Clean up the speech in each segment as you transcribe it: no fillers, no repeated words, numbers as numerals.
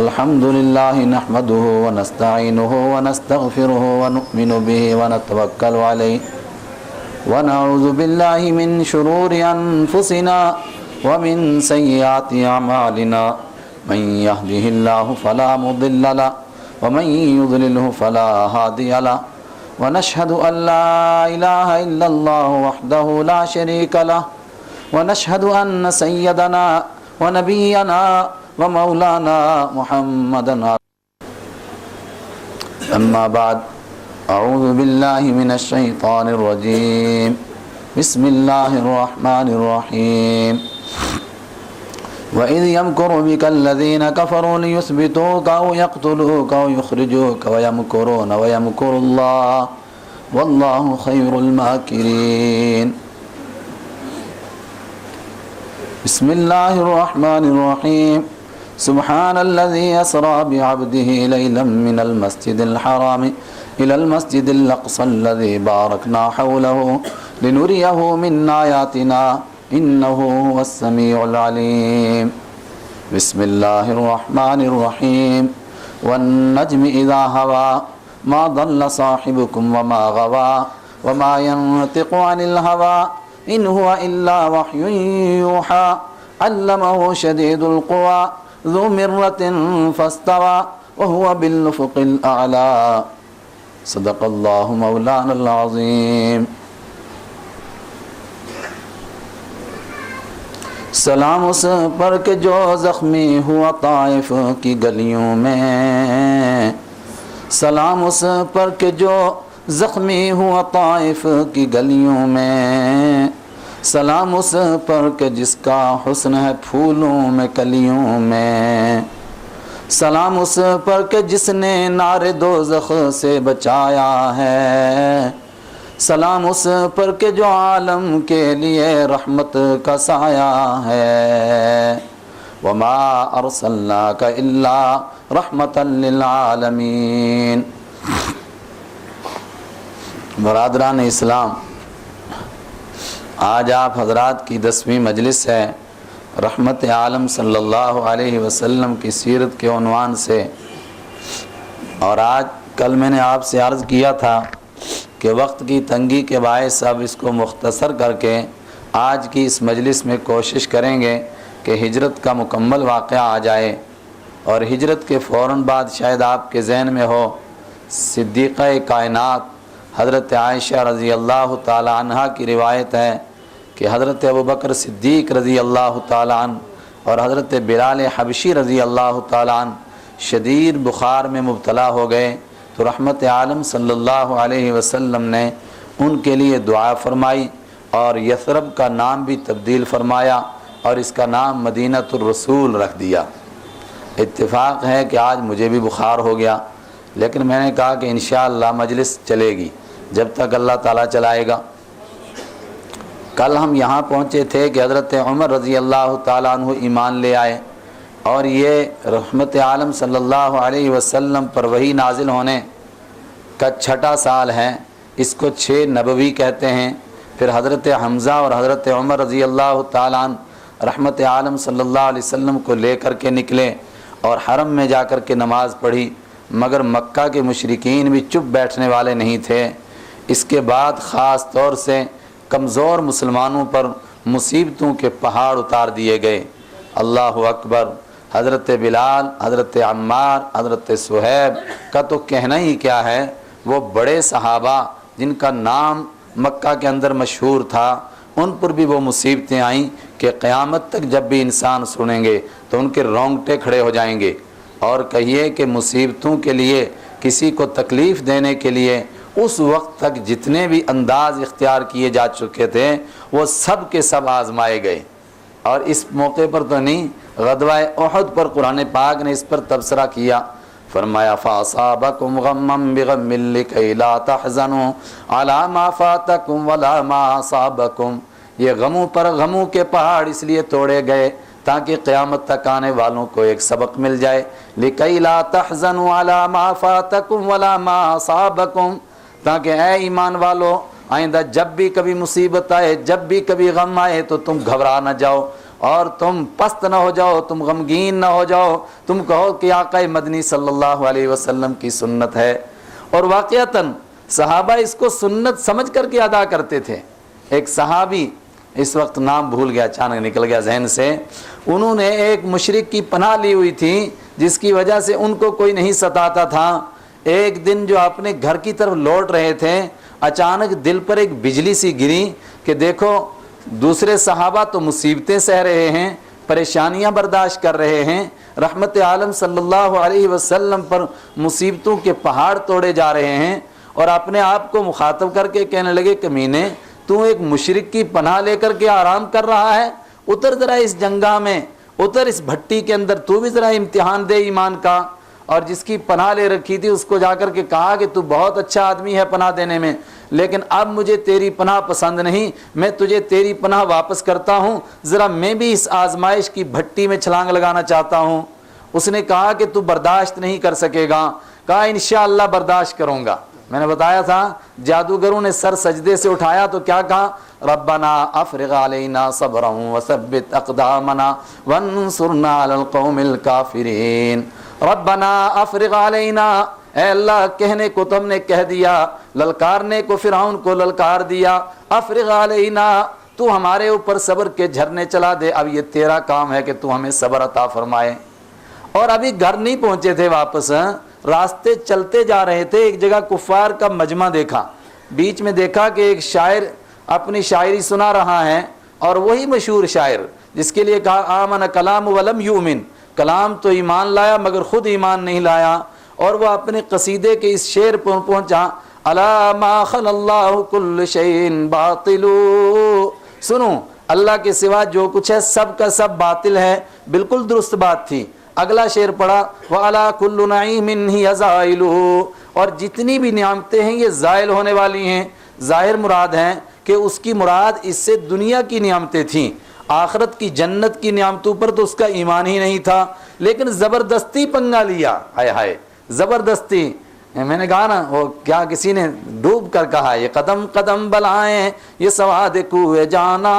الحمد لله نحمده ونستعينه ونستغفره ونؤمن به ونتوكل عليه ونعوذ بالله من شرور أنفسنا ومن سيئات أعمالنا من يهده الله فلا مضل له ومن يضلله فلا هادي له ونشهد أن لا إله إلا الله وحده لا شريك له ونشهد أن سيدنا ونبينا ومولانا محمدا أما بعد أعوذ بالله من الشيطان الرجيم بسم الله الرحمن الرحيم وإذ يمكر بك الذين كفروا ليثبتوك أو يقتلوك أو يخرجوك ويمكرون ويمكر الله والله خير الماكرين بسم الله الرحمن الرحيم سبحان الذي أسرى بعبده ليلا من المسجد الحرام إلى المسجد الأقصى الذي باركنا حوله لنريه من آياتنا إنه هو السميع العليم بسم الله الرحمن الرحيم والنجم إذا هوى ما ضل صاحبكم وما غوى وما ينطق عن الهوى إن هو إلا وحي يوحى علمه شديد القوى ذو مرة فاستوى وهو بالأفق الأعلى صدق الله مولانا العظيم سلام اس پر کہ جو زخمی ہوا طائف کی گلیوں میں سلام اس پر کہ جو زخمی ہوا طائف کی گلیوں میں سلام اس پر کہ جس کا حسن ہے پھولوں میں کلیوں میں سلام اس پر کہ جس نے نار دوزخ سے بچایا ہے سلام اس پر کہ جو عالم کے لیے رحمت کا سایہ ہے وما ارسلناک الا رحمتا للعالمین برادران اسلام، آج آپ حضرات کی 10ویں مجلس ہے رحمت عالم صلی اللہ علیہ وسلم کی سیرت کے عنوان سے، اور کل میں نے آپ سے عرض کیا تھا کہ وقت کی تنگی کے باعث اب اس کو مختصر کر کے آج کی اس مجلس میں کوشش کریں گے کہ ہجرت کا مکمل واقعہ آ جائے، اور ہجرت کے فوراً بعد شاید آپ کے ذہن میں ہو صدیقہ کائنات حضرت عائشہ رضی اللہ تعالی عنہ کی روایت ہے کہ حضرت ابوبکر صدیق رضی اللہ تعالی عنہ اور حضرت بلال حبشی رضی اللہ تعالی عنہ شدید بخار میں مبتلا ہو گئے، تو رحمت عالم صلی اللہ علیہ وسلم نے ان کے لیے دعا فرمائی اور یثرب کا نام بھی تبدیل فرمایا اور اس کا نام مدینۃ الرسول رکھ دیا۔ اتفاق ہے کہ آج مجھے بھی بخار ہو گیا، لیکن میں نے کہا کہ انشاءاللہ مجلس چلے گی جب تک اللہ تعالیٰ چلائے گا۔ کل ہم یہاں پہنچے تھے کہ حضرت عمر رضی اللہ تعالیٰ عنہ ایمان لے آئے، اور یہ رحمت عالم صلی اللہ علیہ وسلم پر وحی نازل ہونے کا 6واں سال ہے، اس کو 6 نبوی کہتے ہیں۔ پھر حضرت حمزہ اور حضرت عمر رضی اللہ تعالیٰ عنہ رحمت عالم صلی اللہ علیہ وسلم کو لے کر کے نکلے اور حرم میں جا کر کے نماز پڑھی، مگر مکہ کے مشرکین بھی چپ بیٹھنے والے نہیں تھے۔ اس کے بعد خاص طور سے کمزور مسلمانوں پر مصیبتوں کے پہاڑ اتار دیے گئے۔ اللہ اکبر! حضرت بلال، حضرت عمار، حضرت صہیب کا تو کہنا ہی کیا ہے، وہ بڑے صحابہ جن کا نام مکہ کے اندر مشہور تھا، ان پر بھی وہ مصیبتیں آئیں کہ قیامت تک جب بھی انسان سنیں گے تو ان کے رونگٹے کھڑے ہو جائیں گے۔ اور کہیے کہ مصیبتوں کے لیے، کسی کو تکلیف دینے کے لیے اس وقت تک جتنے بھی انداز اختیار کیے جا چکے تھے وہ سب کے سب آزمائے گئے، اور اس موقع پر تو نہیں، غزوہ احد پر قرآن پاک نے اس پر تبصرہ کیا، فرمایا فَأَصَابَكُمْ غَمًّا بِغَمٍّ لِكَيْ لَا تَحْزَنُوا عَلَىٰ مَا فَاتَكُمْ وَلَا مَا أَصَابَكُمْ، یہ غموں پر غموں کے پہاڑ اس لیے توڑے گئے تاکہ قیامت تک آنے والوں کو ایک سبق مل جائے۔ لِكَيْ لَا تَحْزَنُوا عَلَىٰ مَا فَاتَكُمْ وَلَا مَا أَصَابَكُمْ، تاکہ اے ایمان والو آئندہ جب بھی کبھی مصیبت آئے، جب بھی کبھی غم آئے تو تم گھبرا نہ جاؤ، اور تم پست نہ ہو جاؤ، تم غمگین نہ ہو جاؤ، تم کہو کہ آقا مدنی صلی اللہ علیہ وسلم کی سنت ہے۔ اور واقعتاً صحابہ اس کو سنت سمجھ کر کے ادا کرتے تھے۔ ایک صحابی، اس وقت نام بھول گیا، اچانک نکل گیا ذہن سے، انہوں نے ایک مشرک کی پناہ لی ہوئی تھی جس کی وجہ سے ان کو کوئی نہیں ستاتا تھا۔ ایک دن جو اپنے گھر کی طرف لوٹ رہے تھے، اچانک دل پر ایک بجلی سی گری کہ دیکھو دوسرے صحابہ تو مصیبتیں سہ رہے ہیں، پریشانیاں برداشت کر رہے ہیں، رحمت عالم صلی اللہ علیہ وسلم پر مصیبتوں کے پہاڑ توڑے جا رہے ہیں، اور اپنے آپ کو مخاطب کر کے کہنے لگے کمینے تو ایک مشرک کی پناہ لے کر کے آرام کر رہا ہے، اتر ذرا اس جنگا میں، اتر اس بھٹی کے اندر، تو بھی ذرا امتحان دے ایمان کا۔ اور جس کی پناہ لے رکھی تھی اس کو جا کر کے کہا کہ تو بہت اچھا آدمی ہے پناہ دینے میں، لیکن اب مجھے تیری پناہ پسند نہیں، میں تجھے تیری پناہ واپس کرتا ہوں، ذرا میں بھی اس آزمائش کی بھٹی میں چھلانگ لگانا چاہتا ہوں۔ اس نے کہا کہ تو برداشت نہیں کر سکے گا، کہا انشاءاللہ برداشت کروں گا۔ میں نے بتایا تھا جادوگروں نے سر سجدے سے اٹھایا تو کیا کہا، ربنا افرغ علینا صبرا وثبت اقدامنا وانصرنا علی القوم الکافرین۔ ربنا افرغ علینا، اے اللہ کہنے کو تم نے کہہ دیا، للکارنے کو فرعون کو للکار دیا، افرغ علینا تو ہمارے اوپر صبر کے جھرنے چلا دے، اب یہ تیرا کام ہے کہ تو ہمیں صبر عطا فرمائے۔ اور ابھی گھر نہیں پہنچے تھے واپس، راستے چلتے جا رہے تھے، ایک جگہ کفار کا مجمع دیکھا، بیچ میں دیکھا کہ ایک شاعر اپنی شاعری سنا رہا ہے، اور وہی مشہور شاعر جس کے لیے کہا آمن کلام ولم یؤمن، کلام تو ایمان لایا مگر خود ایمان نہیں لایا، اور وہ اپنے قصیدے کے اس شعر پر پہنچا، الا ما خلا اللہ کل شیء باطل، سنو اللہ کے سوا جو کچھ ہے سب کا سب باطل ہے، بالکل درست بات تھی۔ اگلا شعر پڑھا وَعَلَىٰ كُلُّ نَعِيمٍ هِيَ زَائِلُهُ، اور جتنی بھی نعمتیں ہیں یہ زائل ہونے والی ہیں۔ ظاہر مراد ہے کہ اس کی مراد اس سے دنیا کی نعمتیں تھیں، آخرت کی جنت کی نعمتوں پر تو اس کا ایمان ہی نہیں تھا، لیکن زبردستی پنگا لیا، ہائے ہائے زبردستی۔ میں نے کہا نا وہ کیا کسی نے ڈوب کر کہا، یہ قدم قدم بلائیں یہ سواد کوہ جانا،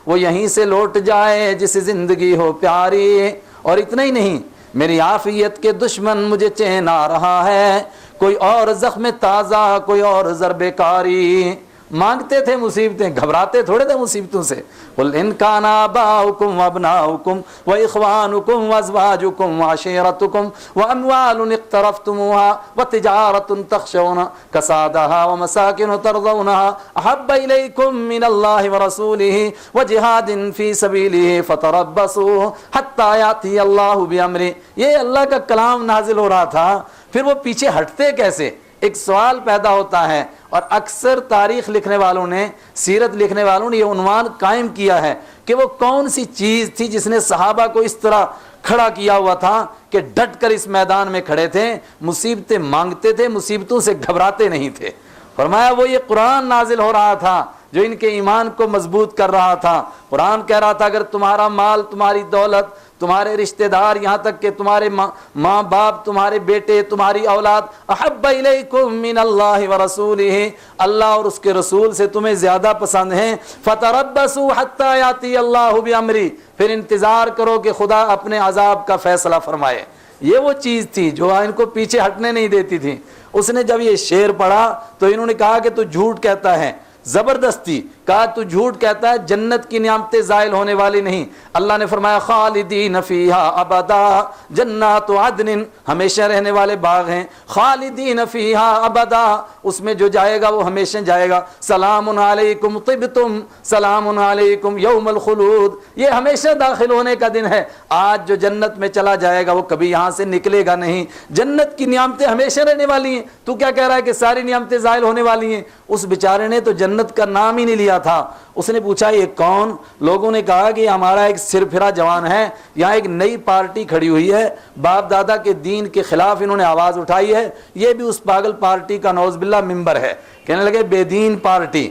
وہ یہیں سے لوٹ جائے جس زندگی ہو پیاری۔ اور اتنا ہی نہیں، میری عافیت کے دشمن مجھے چین آ رہا ہے، کوئی اور زخم تازہ کوئی اور ضرب کاری۔ مانگتے تھے مصیبتیں، گھبراتے تھوڑے تھے مصیبتوں سے۔ قل ان کان آباؤکم وابناؤکم واخوانکم وازواجکم وعشیرتکم واموال اقترفتموها وتجارۃ تخشون کسادها ومساکن ترضونها احب الیکم من اللہ ورسولہ وجہاد فی سبیلہ فتربصوا حتی یاتی اللہ بامرہ۔ یہ اللہ کا کلام نازل ہو رہا تھا، پھر وہ پیچھے ہٹتے کیسے؟ ایک سوال پیدا ہوتا ہے، اور اکثر تاریخ لکھنے والوں نے، سیرت لکھنے والوں نے یہ عنوان قائم کیا ہے کہ وہ کون سی چیز تھی جس نے صحابہ کو اس طرح کھڑا کیا ہوا تھا کہ ڈٹ کر اس میدان میں کھڑے تھے، مصیبتیں مانگتے تھے، مصیبتوں سے گھبراتے نہیں تھے۔ فرمایا وہ یہ قرآن نازل ہو رہا تھا جو ان کے ایمان کو مضبوط کر رہا تھا۔ قرآن کہہ رہا تھا اگر تمہارا مال، تمہاری دولت، تمہارے رشتہ دار، یہاں تک کہ تمہارے ماں باپ، تمہارے بیٹے، تمہاری اولاد احب الیکم من اللہ ورسولہ، اللہ اور اس کے رسول سے تمہیں زیادہ پسند ہیں، فتربصوا حتی یاتی اللہ بامرہ، پھر انتظار کرو کہ خدا اپنے عذاب کا فیصلہ فرمائے۔ یہ وہ چیز تھی جو ان کو پیچھے ہٹنے نہیں دیتی تھی۔ اس نے جب یہ شعر پڑھا تو انہوں نے کہا کہ تو جھوٹ کہتا ہے، زبردستی کہا تو جھوٹ کہتا ہے، جنت کی نعمتیں زائل ہونے والی نہیں۔ اللہ نے فرمایا خالدین فیہا ابدا، جنات عدن ہمیشہ رہنے والے باغ ہیں، خالدین فیہا ابدا اس میں جو جائے گا وہ ہمیشہ جائے گا، سلام علیکم طبتم سلام علیکم یوم الخلود، یہ ہمیشہ داخل ہونے کا دن ہے۔ آج جو جنت میں چلا جائے گا وہ کبھی یہاں سے نکلے گا نہیں، جنت کی نعمتیں ہمیشہ رہنے والی ہیں۔ تو کیا کہہ رہا ہے کہ ساری نعمتیں زائل ہونے والی ہیں؟ اس بیچارے نے تو جنت کا نام ہی نہیں لیا تھا۔ اس نے پوچھا یہ کون؟ لوگوں نے کہا کہ ہمارا ایک سر پھرا جوان ہے، یہاں ایک نئی پارٹی کھڑی ہوئی ہے، باپ دادا کے دین کے خلاف انہوں نے آواز اٹھائی ہے، یہ بھی اس پاگل پارٹی کا نعوذ باللہ ممبر ہے۔ کہنے لگے بے دین پارٹی،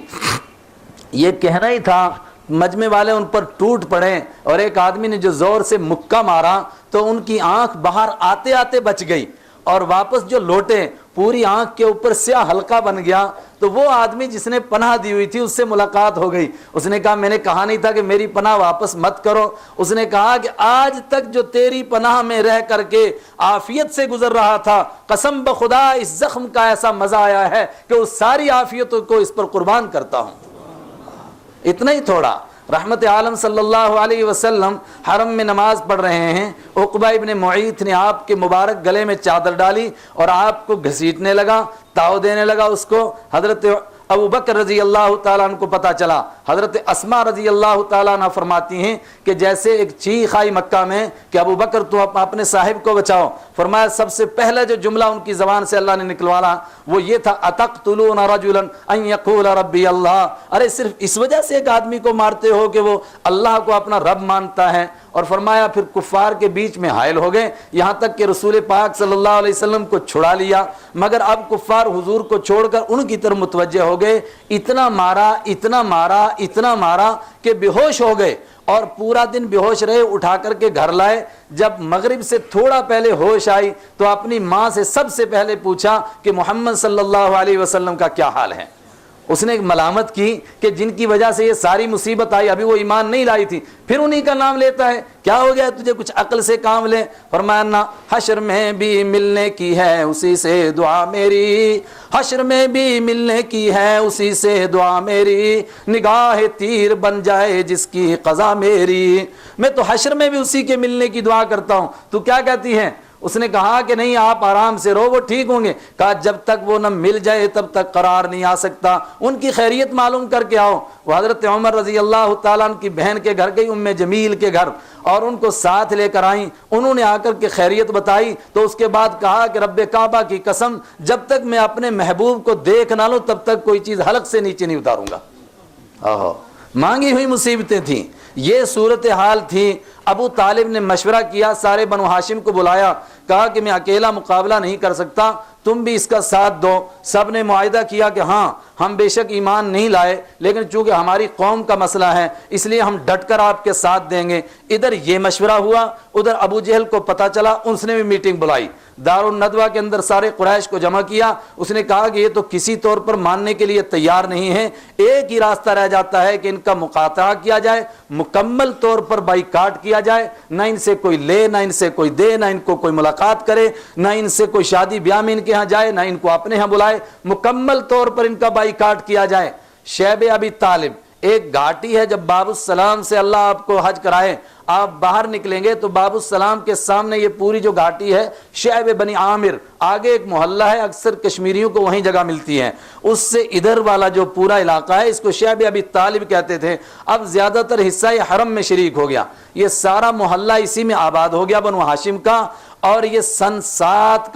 یہ کہنا ہی تھا، مجمع والے ان پر ٹوٹ پڑے، اور ایک آدمی نے جو زور سے مکہ مارا تو ان کی آنکھ باہر آتے آتے بچ گئی، اور واپس جو لوٹے پوری آنکھ کے اوپر سیاہ حلقہ بن گیا، تو وہ آدمی جس نے پناہ دی ہوئی تھی اس سے ملاقات ہو گئی۔ اس نے کہا میں نے کہا نہیں تھا کہ میری پناہ واپس مت کرو۔ اس نے کہا کہ آج تک جو تیری پناہ میں رہ کر کے عافیت سے گزر رہا تھا، قسم بخدا اس زخم کا ایسا مزہ آیا ہے کہ اس ساری عافیتوں کو اس پر قربان کرتا ہوں۔ اتنا ہی تھوڑا، رحمت عالم صلی اللہ علیہ وسلم حرم میں نماز پڑھ رہے ہیں، عقبہ ابن معیط نے آپ کے مبارک گلے میں چادر ڈالی اور آپ کو گھسیٹنے لگا، تاؤ دینے لگا اس کو۔ حضرت ابو بکر رضی اللہ تعالیٰ عنہ کو پتہ چلا۔ حضرت اسماء رضی اللہ تعالیٰ عنہ فرماتی ہیں کہ جیسے ایک چیخ آئی مکہ میں کہ ابو بکر تو اپنے صاحب کو بچاؤ، فرمایا سب سے پہلا جو جملہ ان کی زبان سے اللہ نے نکلوایا وہ یہ تھا اتقتلون رجلا ان یقول ربی اللہ، ارے صرف اس وجہ سے ایک آدمی کو مارتے ہو کہ وہ اللہ کو اپنا رب مانتا ہے؟ اور فرمایا پھر کفار کے بیچ میں حائل ہو گئے، یہاں تک کہ رسول پاک صلی اللہ علیہ وسلم کو چھڑا لیا، مگر اب کفار حضور کو چھوڑ کر ان کی طرف متوجہ ہو گئے، اتنا مارا اتنا مارا اتنا مارا کہ بے ہوش ہو گئے، اور پورا دن بے ہوش رہے، اٹھا کر کے گھر لائے۔ جب مغرب سے تھوڑا پہلے ہوش آئی تو اپنی ماں سے سب سے پہلے پوچھا کہ محمد صلی اللہ علیہ وسلم کا کیا حال ہے۔ اس نے ملامت کی کہ جن کی وجہ سے یہ ساری مصیبت آئی، ابھی وہ ایمان نہیں لائی تھی، پھر انہی کا نام لیتا ہے، کیا ہو گیا تجھے، کچھ عقل سے کام لے۔ فرمایا نہ، حشر میں بھی ملنے کی ہے اسی سے دعا میری، حشر میں بھی ملنے کی ہے اسی سے دعا میری، نگاہ تیر بن جائے جس کی قضا میری، میں تو حشر میں بھی اسی کے ملنے کی دعا کرتا ہوں، تو کیا کہتی ہے؟ اس نے کہا کہ نہیں آپ آرام سے رہو، وہ ٹھیک ہوں گے۔ کہا جب تک وہ نہ مل جائے تب تک قرار نہیں آ سکتا، ان کی خیریت معلوم کر کے آؤ۔ وہ حضرت عمر رضی اللہ تعالیٰ عنہ کی بہن کے گھر گئی، ام جمیل کے گھر، اور ان کو ساتھ لے کر آئیں۔ انہوں نے آ کر کے خیریت بتائی تو اس کے بعد کہا کہ رب کعبہ کی قسم جب تک میں اپنے محبوب کو دیکھ نہ لوں تب تک کوئی چیز حلق سے نیچے نہیں اتاروں گا۔ مانگی ہوئی مصیبتیں تھیں، یہ صورتحال تھی۔ ابو طالب نے مشورہ کیا، سارے بنو ہاشم کو بلایا، کہا کہ میں اکیلا مقابلہ نہیں کر سکتا، تم بھی اس کا ساتھ دو۔ سب نے معاہدہ کیا کہ ہاں ہم بے شک ایمان نہیں لائے، لیکن چونکہ ہماری قوم کا مسئلہ ہے اس لیے ہم ڈٹ کر آپ کے ساتھ دیں گے۔ ادھر یہ مشورہ ہوا، ادھر ابو جہل کو پتہ چلا، اس نے بھی میٹنگ بلائی، دار الندوہ کے اندر سارے قریش کو جمع کیا۔ اس نے کہا کہ یہ تو کسی طور پر ماننے کے لیے تیار نہیں ہے، ایک ہی راستہ رہ جاتا ہے کہ ان کا مقاطعہ کیا جائے، مکمل طور پر بائیکاٹ کیا جائے، نہ ان سے کوئی لے نہ ان سے کوئی دے، نہ ان کو کوئی ملاقات کرے، نہ ان سے کوئی شادی بیاہ میں ان کے ہاں جائے، نہ ان کو اپنے ہاں بلائے، مکمل طور پر ان کا بائیکاٹ کیا جائے۔ شیب ابی طالب ایک گھاٹی ہے، جب باب السلام سے اللہ آپ کو حج کرائے، آپ باہر نکلیں گے تو باب السلام کے سامنے یہ پوری جو گھاٹی ہے شعب بنی عامر، آگے ایک محلہ ہے، اکثر کشمیریوں کو وہیں جگہ ملتی ہے، اس سے ادھر والا جو پورا علاقہ ہے اس کو شعب ابی طالب کہتے تھے۔ اب زیادہ تر حصہ یہ حرم میں شریک ہو گیا، یہ سارا محلہ اسی میں آباد ہو گیا بنو ہاشم کا، اور یہ سن 7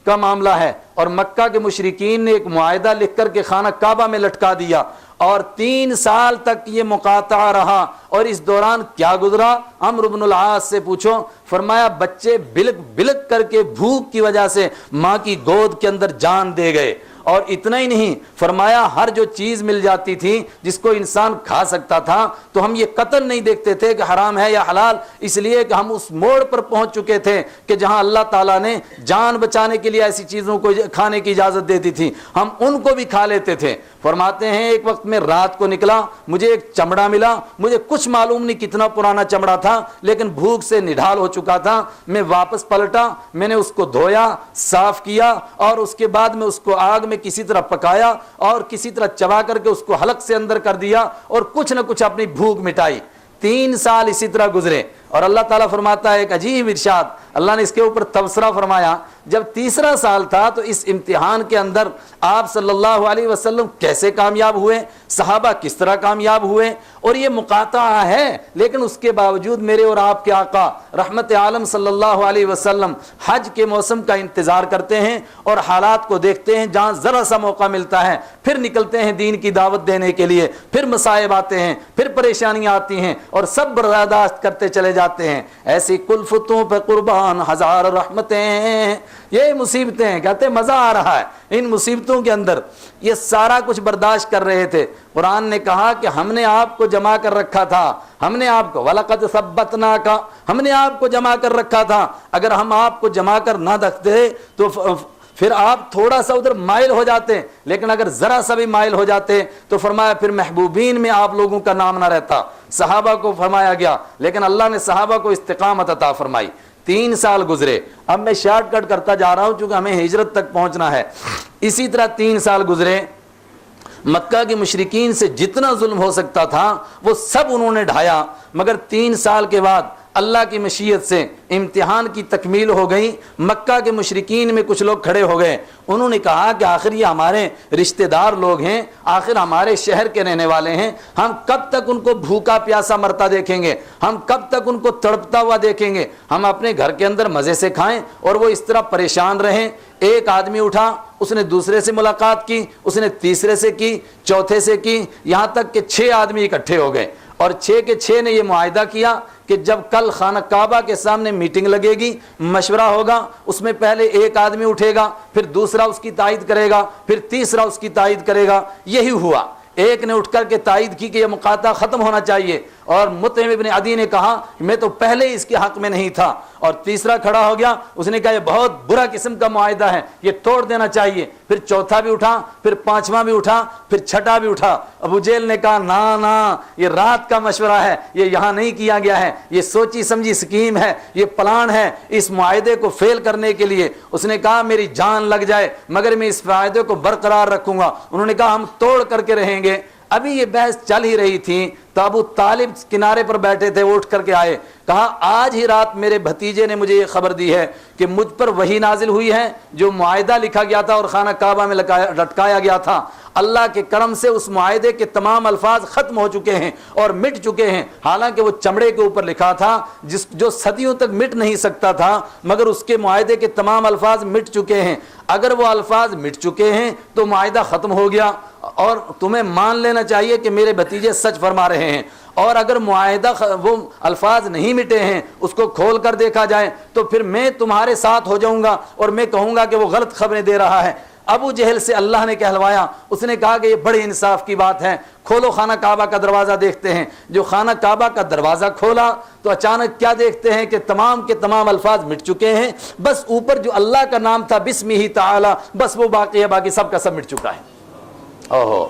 کا معاملہ ہے، اور مکہ کے مشرکین نے ایک معاہدہ لکھ کر کے خانہ کعبہ میں لٹکا دیا، اور 3 سال تک یہ مقاطعہ رہا۔ اور اس دوران کیا گزرا عمرو بن العاص سے پوچھو، فرمایا بچے بلک بلک کر کے بھوک کی وجہ سے ماں کی گود کے اندر جان دے گئے، اور اتنا ہی نہیں، فرمایا ہر جو چیز مل جاتی تھی جس کو انسان کھا سکتا تھا تو ہم یہ قطن نہیں دیکھتے تھے کہ حرام ہے یا حلال، اس لیے کہ ہم اس موڑ پر پہنچ چکے تھے کہ جہاں اللہ تعالیٰ نے جان بچانے کے لیے ایسی چیزوں کو کھانے کی اجازت دیتی تھی ہم ان کو بھی کھا لیتے تھے۔ فرماتے ہیں ایک وقت میں رات کو نکلا، مجھے ایک چمڑا ملا، مجھے کچھ معلوم نہیں کتنا پرانا چمڑا تھا، لیکن بھوک سے نڈھال ہو چکا تھا۔ میں واپس پلٹا، میں نے اس کو دھویا، صاف کیا، اور اس کے بعد میں اس کو آگ میں کسی طرح پکایا اور کسی طرح چبا کر کے اس کو حلق سے اندر کر دیا، اور کچھ نہ کچھ اپنی بھوک مٹائی۔ 3 سال اسی طرح گزرے، اور اللہ تعالیٰ فرماتا ہے ایک عجیب ارشاد، اللہ نے اس کے اوپر تبصرہ فرمایا۔ جب تیسرا سال تھا تو اس امتحان کے اندر آپ صلی اللہ علیہ وسلم کیسے کامیاب ہوئے، صحابہ کس طرح کامیاب ہوئے، اور یہ مقاطعہ ہے لیکن اس کے باوجود میرے اور آپ کے آقا رحمت عالم صلی اللہ علیہ وسلم حج کے موسم کا انتظار کرتے ہیں اور حالات کو دیکھتے ہیں، جہاں ذرا سا موقع ملتا ہے پھر نکلتے ہیں دین کی دعوت دینے کے لیے، پھر مصائب آتے ہیں، پھر پریشانیاں آتی ہیں، اور سب برداشت کرتے چلے جاتے جاتے ہیں، ایسی کلفتوں پہ قربان ہزار رحمتیں، یہ مصیبتیں ہیں۔ کہتے ہیں مزہ آ رہا ہے ان مصیبتوں کے اندر، یہ سارا کچھ برداشت کر رہے تھے۔ قرآن نے کہا کہ ہم نے آپ کو جمع کر رکھا تھا، ہم نے آپ کو وَلَقَدْ ثَبَّتْنَاكَ، ہم نے آپ کو جمع کر رکھا تھا۔ اگر ہم آپ کو جمع کر نہ رکھتے تو پھر آپ تھوڑا سا ادھر مائل ہو جاتے، لیکن اگر ذرا سا بھی مائل ہو جاتے تو فرمایا پھر محبوبین میں آپ لوگوں کا نام نہ رہتا۔ صحابہ کو فرمایا گیا، لیکن اللہ نے صحابہ کو استقامت عطا فرمائی۔ 3 سال گزرے، اب میں شارٹ کٹ کرتا جا رہا ہوں چونکہ ہمیں ہجرت تک پہنچنا ہے۔ اسی طرح 3 سال گزرے، مکہ کے مشرکین سے جتنا ظلم ہو سکتا تھا وہ سب انہوں نے ڈھایا، مگر 3 سال کے بعد اللہ کی مشیت سے امتحان کی تکمیل ہو گئی۔ مکہ کے مشرکین میں کچھ لوگ کھڑے ہو گئے، انہوں نے کہا کہ آخر یہ ہمارے رشتہ دار لوگ ہیں، آخر ہمارے شہر کے رہنے والے ہیں، ہم کب تک ان کو بھوکا پیاسا مرتا دیکھیں گے، ہم کب تک ان کو تڑپتا ہوا دیکھیں گے، ہم اپنے گھر کے اندر مزے سے کھائیں اور وہ اس طرح پریشان رہیں۔ ایک آدمی اٹھا، اس نے دوسرے سے ملاقات کی، اس نے تیسرے سے کی، چوتھے سے کی، یہاں تک کہ 6 آدمی اکٹھے ہو گئے، اور 6 کے 6 نے یہ معاہدہ کیا کہ جب کل خانہ کعبہ کے سامنے میٹنگ لگے گی، مشورہ ہوگا، اس میں پہلے ایک آدمی اٹھے گا، پھر دوسرا اس کی تائید کرے گا، پھر تیسرا اس کی تائید کرے گا۔ یہی ہوا، ایک نے اٹھ کر کے تائید کی کہ یہ مقاطعہ ختم ہونا چاہیے، اور مطعم ابن عدی نے کہا کہ میں تو پہلے اس کے حق میں نہیں تھا، اور تیسرا کھڑا ہو گیا، اس نے کہا یہ بہت برا قسم کا معاہدہ ہے، یہ توڑ دینا چاہیے۔ پھر چوتھا بھی اٹھا، پھر 5واں بھی اٹھا، پھر 6واں بھی اٹھا۔ ابو جہل نے کہا نا یہ رات کا مشورہ ہے، یہ یہاں نہیں کیا گیا ہے، یہ سوچی سمجھی سکیم ہے، یہ پلان ہے اس معاہدے کو فیل کرنے کے لیے۔ اس نے کہا میری جان لگ جائے مگر میں اس معاہدے کو برقرار رکھوں گا۔ انہوں نے کہا ہم توڑ کر کے رہیں گے۔ ابھی یہ بحث چل ہی رہی تھی تو ابو طالب کنارے پر بیٹھے تھے، وہ اٹھ کر کے آئے، کہا آج ہی رات میرے بھتیجے نے مجھے یہ خبر دی ہے کہ مجھ پر وحی نازل ہوئی ہے، جو معاہدہ لکھا گیا تھا اور خانہ کعبہ میں لٹکایا گیا تھا، اللہ کے کرم سے اس معاہدے کے تمام الفاظ ختم ہو چکے ہیں اور مٹ چکے ہیں۔ حالانکہ وہ چمڑے کے اوپر لکھا تھا جو صدیوں تک مٹ نہیں سکتا تھا، مگر اس کے معاہدے کے تمام الفاظ مٹ چکے ہیں۔ اگر وہ الفاظ مٹ چکے ہیں تو معاہدہ ختم ہو گیا، اور تمہیں مان لینا چاہیے کہ میرے بھتیجے سچ فرما رہے ہیں۔ اور اگر معاہدہ وہ الفاظ نہیں مٹے ہیں، اس کو کھول کر دیکھا جائے تو پھر میں تمہارے ساتھ ہو جاؤں گا اور میں کہوں گا کہ وہ غلط خبریں دے رہا ہے۔ ابو جہل سے اللہ نے کہلوایا، اس نے کہا کہ یہ بڑے انصاف کی بات ہے، کھولو خانہ کعبہ کا دروازہ دیکھتے ہیں۔ جو خانہ کعبہ کا دروازہ کھولا تو اچانک کیا دیکھتے ہیں کہ تمام کے تمام الفاظ مٹ چکے ہیں، بس اوپر جو اللہ کا نام تھا بسمہ تعالی، بس وہ باقی ہے، باقی سب کا سب مٹ چکا ہے۔ اوہو،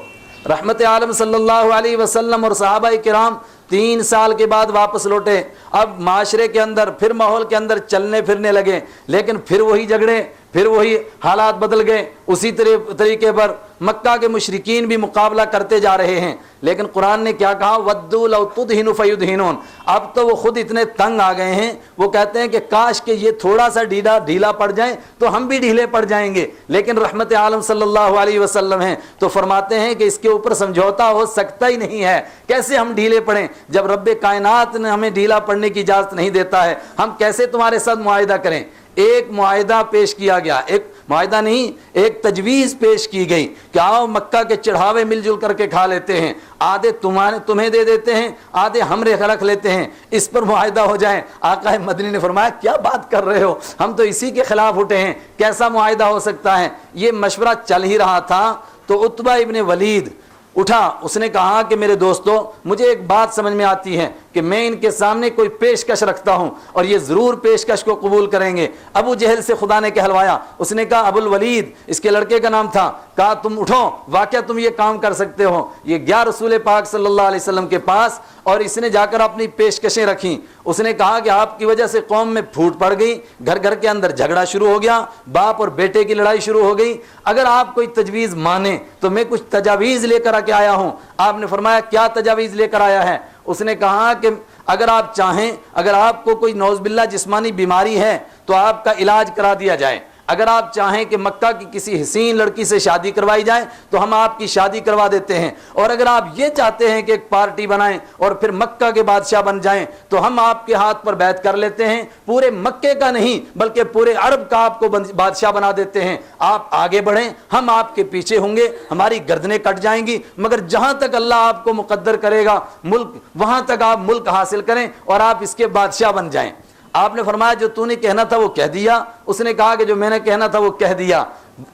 رحمت عالم صلی اللہ علیہ وسلم اور صحابہ کرام 3 سال کے بعد واپس لوٹے۔ اب معاشرے کے اندر پھر ماحول کے اندر چلنے پھرنے لگے، لیکن پھر وہی جھگڑے، پھر وہی حالات بدل گئے۔ اسی طریقے پر مکہ کے مشرکین بھی مقابلہ کرتے جا رہے ہیں، لیکن قرآن نے کیا کہا؟ وَدُّوا لَوْ تُدْهِنُ فَيُدْهِنُونَ۔ اب تو وہ خود اتنے تنگ آ گئے ہیں، وہ کہتے ہیں کہ کاش کہ یہ تھوڑا سا ڈھیلا پڑ جائیں تو ہم بھی ڈھیلے پڑ جائیں گے، لیکن رحمت عالم صلی اللہ علیہ وسلم ہیں تو فرماتے ہیں کہ اس کے اوپر سمجھوتا ہو سکتا ہی نہیں ہے۔ کیسے ہم ڈھیلے پڑیں جب رب کائنات نے ہمیں ڈھیلا پڑنے کی اجازت نہیں دیتا ہے؟ ہم کیسے تمہارے ساتھ معاہدہ کریں؟ ایک معاہدہ پیش کیا گیا، ایک معاہدہ نہیں، ایک تجویز پیش کی گئی کہ آؤ مکہ کے چڑھاوے مل جل کر کے کھا لیتے ہیں، آدھے تمہیں دے دیتے ہیں، آدھے ہم رکھ لیتے ہیں، اس پر معاہدہ ہو جائے۔ آقا مدنی نے فرمایا کیا بات کر رہے ہو، ہم تو اسی کے خلاف اٹھے ہیں، کیسا معاہدہ ہو سکتا ہے؟ یہ مشورہ چل ہی رہا تھا تو عتبہ ابن ولید اٹھا، اس نے کہا کہ میرے دوستو، مجھے ایک بات سمجھ میں آتی ہے کہ میں ان کے سامنے کوئی پیشکش رکھتا ہوں اور یہ ضرور پیشکش کو قبول کریں گے۔ ابو جہل سے خدا نے کہلوایا، اس نے کہا ابو الولید، اس کے لڑکے کا نام تھا، کہا تم اٹھو، واقعہ تم یہ کام کر سکتے ہو۔ یہ گیا رسول پاک صلی اللہ علیہ وسلم کے پاس اور اس نے جا کر اپنی پیشکشیں رکھیں۔ اس نے کہا کہ آپ کی وجہ سے قوم میں پھوٹ پڑ گئی، گھر گھر کے اندر جھگڑا شروع ہو گیا، باپ اور بیٹے کی لڑائی شروع ہو گئی، اگر آپ کوئی تجویز مانیں تو میں کچھ تجاویز لے کر کے آیا ہوں۔ آپ نے فرمایا کیا تجاویز لے کر آیا ہے؟ اس نے کہا کہ اگر آپ چاہیں، اگر آپ کو کوئی نعوذ باللہ جسمانی بیماری ہے تو آپ کا علاج کرا دیا جائے، اگر آپ چاہیں کہ مکہ کی کسی حسین لڑکی سے شادی کروائی جائے تو ہم آپ کی شادی کروا دیتے ہیں، اور اگر آپ یہ چاہتے ہیں کہ ایک پارٹی بنائیں اور پھر مکہ کے بادشاہ بن جائیں تو ہم آپ کے ہاتھ پر بیعت کر لیتے ہیں، پورے مکے کا نہیں بلکہ پورے عرب کا آپ کو بادشاہ بنا دیتے ہیں، آپ آگے بڑھیں، ہم آپ کے پیچھے ہوں گے، ہماری گردنیں کٹ جائیں گی، مگر جہاں تک اللہ آپ کو مقدر کرے گا ملک، وہاں تک آپ ملک حاصل کریں اور آپ اس کے بادشاہ بن جائیں۔ آپ نے فرمایا جو تو نے کہنا تھا وہ کہہ دیا؟ اس نے کہا کہ جو میں نے کہنا تھا وہ کہہ دیا۔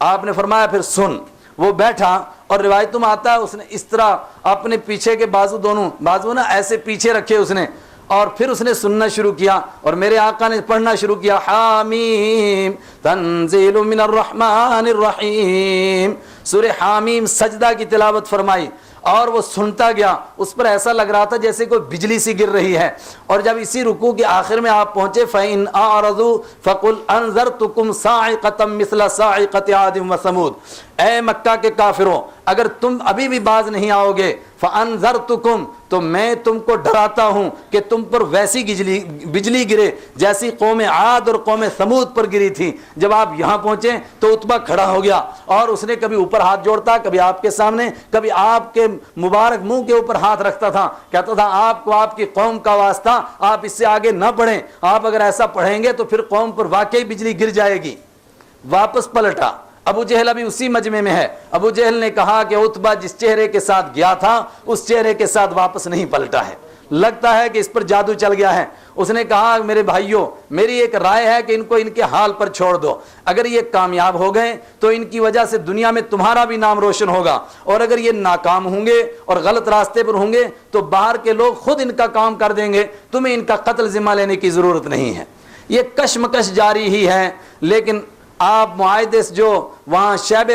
آپ نے فرمایا پھر سن۔ وہ بیٹھا اور روایتوں میں آتا ہے اس نے اس طرح اپنے پیچھے کے بازو، دونوں بازو نا ایسے پیچھے رکھے اس نے، اور پھر اس نے سننا شروع کیا اور میرے آقا نے پڑھنا شروع کیا، حامیم تنزیل من الرحمن الرحیم، سورہ حامیم سجدہ کی تلاوت فرمائی اور وہ سنتا گیا، اس پر ایسا لگ رہا تھا جیسے کوئی بجلی سی گر رہی ہے۔ اور جب اسی رکوع کے آخر میں آپ پہنچے فَإِنْ أَعْرَضُوا فَقُلْ أَنذَرْتُكُمْ صَاعِقَةً مِثْلَ صَاعِقَةِ عَادٍ وَثَمُودَ، اے مکہ کے کافروں اگر تم ابھی بھی باز نہیں آؤ گے، فَأَنذَرْتُكُمْ، تو میں تم کو ڈراتا ہوں کہ تم پر ویسی بجلی گرے جیسی قوم عاد اور قوم ثمود پر گری تھی۔ جب آپ یہاں پہنچے تو عتبہ کھڑا ہو گیا اور اس نے کبھی اوپر ہاتھ جوڑتا، کبھی آپ کے سامنے، کبھی آپ کے مبارک منہ کے اوپر ہاتھ رکھتا تھا، کہتا تھا آپ کو آپ کی قوم کا واسطہ آپ اس سے آگے نہ پڑھیں، آپ اگر ایسا پڑھیں گے تو پھر قوم پر واقعی بجلی گر جائے گی۔ واپس پلٹا، ابو جہل ابھی اسی مجمع میں ہے۔ ابو جہل نے کہا کہ عتبہ جس چہرے کے ساتھ گیا تھا اس چہرے کے ساتھ واپس نہیں پلٹا ہے، لگتا ہے کہ اس پر جادو چل گیا ہے۔ اس نے کہا میرے بھائیوں میری ایک رائے ہے کہ ان کو ان کے حال پر چھوڑ دو، اگر یہ کامیاب ہو گئے تو ان کی وجہ سے دنیا میں تمہارا بھی نام روشن ہوگا، اور اگر یہ ناکام ہوں گے اور غلط راستے پر ہوں گے تو باہر کے لوگ خود ان کا کام کر دیں گے، تمہیں ان کا قتل ذمہ لینے کی ضرورت نہیں ہے۔ یہ کشمکش جاری ہی ہے، لیکن آپ معاہدے سے جو وہاں شیب